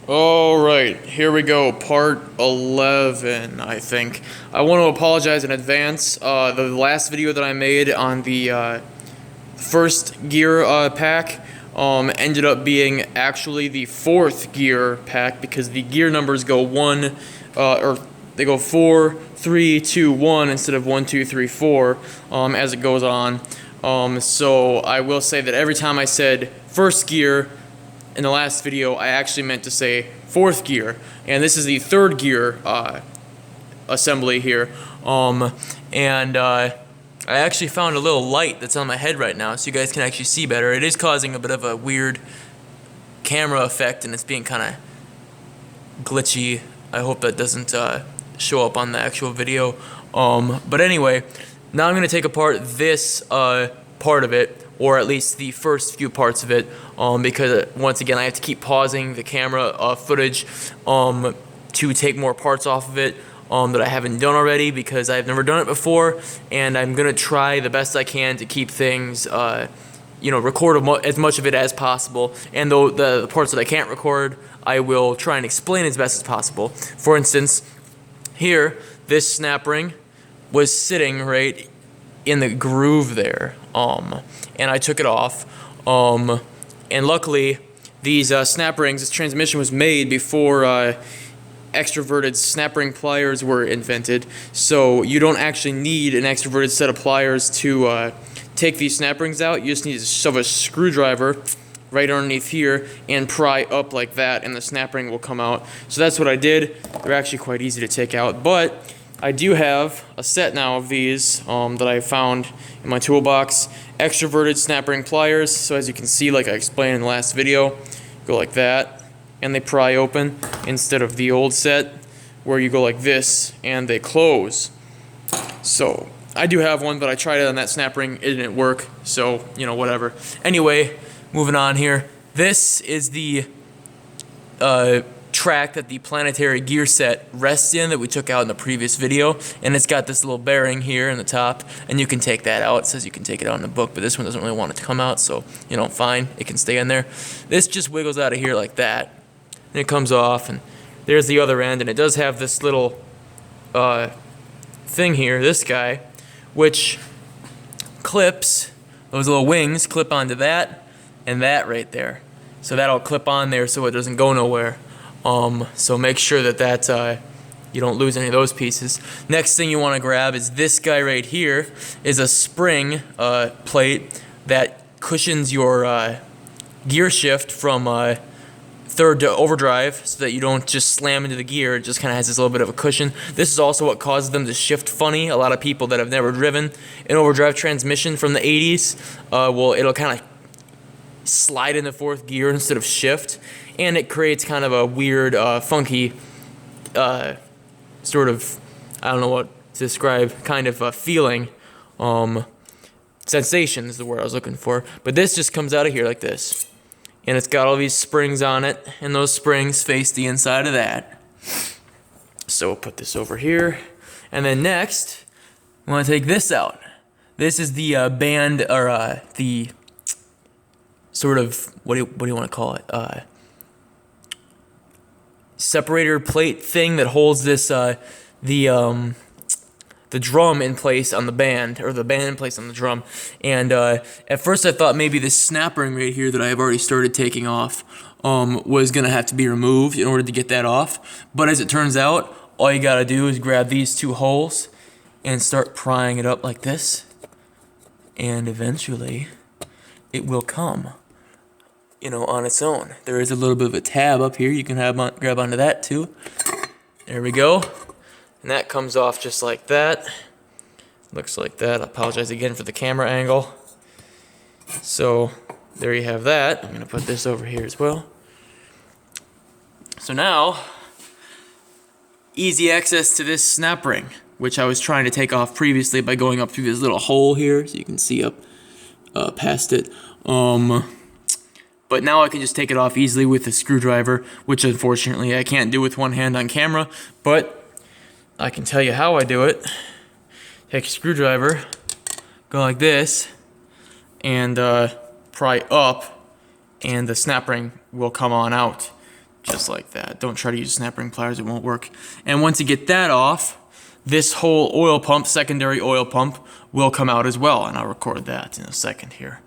Alright, here we go, part 11, I think. I want to apologize in advance. The last video that I made on the first gear pack ended up being actually the fourth gear pack because the gear numbers go or they go 4, 3, 2, 1 instead of 1, 2, 3, 4 as it goes on. So I will say that every time I said first gear, in the last video, I actually meant to say fourth gear, and this is the third gear assembly here. I actually found a little light that's on my head right now, so you guys can actually see better. It is causing a bit of a weird camera effect, and it's being kind of glitchy. I hope that doesn't show up on the actual video. But anyway, now I'm going to take apart this part of it, or at least the first few parts of it, because once again I have to keep pausing the camera footage to take more parts off of it that I haven't done already, because I've never done it before, and I'm gonna try the best I can to keep things record as much of it as possible, and though the parts that I can't record, I will try and explain as best as possible. For instance, here, this snap ring was sitting right in the groove there, and I took it off, and luckily these snap rings, this transmission was made before extroverted snap ring pliers were invented, so you don't actually need an extroverted set of pliers to take these snap rings out. You just need to shove a screwdriver right underneath here and pry up like that, and the snap ring will come out. So that's what I did. They're actually quite easy to take out, but I do have a set now of these that I found in my toolbox. Extroverted snap ring pliers, so as you can see, like I explained in the last video, go like that, and they pry open, instead of the old set, where you go like this, and they close. So, I do have one, but I tried it on that snap ring, it didn't work, so, whatever. Anyway, moving on here. This is the track that the planetary gear set rests in that we took out in the previous video, and it's got this little bearing here in the top, and you can take that out. It says you can take it out in the book, but this one doesn't really want it to come out, so fine, it can stay in there. This just wiggles out of here like that, and it comes off, and there's the other end, and it does have this little thing here, this guy, which clips, those little wings clip onto that and that right there, so that'll clip on there so it doesn't go nowhere. So make sure that you don't lose any of those pieces. Next thing you want to grab is this guy right here, is a spring plate that cushions your gear shift from third to overdrive, so that you don't just slam into the gear. It just kind of has this little bit of a cushion. This is also what causes them to shift funny. A lot of people that have never driven an overdrive transmission from the 80s, it'll kind of slide into fourth gear instead of shift, and it creates kind of a weird, funky, sort of, I don't know what to describe, kind of a feeling. Sensation is the word I was looking for. But this just comes out of here like this, and it's got all these springs on it, and those springs face the inside of that. So we'll put this over here, and then next, I want to take this out. This is the band, or the sort of, what do you want to call it? Separator plate thing that holds this the drum in place on the band, or the band in place on the drum. And at first I thought maybe this snap ring right here that I have already started taking off was gonna have to be removed in order to get that off. But as it turns out, all you gotta do is grab these two holes and start prying it up like this, and eventually it will come on its own. There is a little bit of a tab up here. You can grab onto that too. There we go. And that comes off just like that. Looks like that. I apologize again for the camera angle. So there you have that. I'm going to put this over here as well. So now, easy access to this snap ring, which I was trying to take off previously by going up through this little hole here, so you can see up past it. But now I can just take it off easily with a screwdriver, which unfortunately I can't do with one hand on camera, but I can tell you how I do it. Take a screwdriver, go like this, and pry up, and the snap ring will come on out. just like that. Don't try to use snap ring pliers, it won't work. And once you get that off, this whole oil pump, secondary oil pump, will come out as well, and I'll record that in a second here.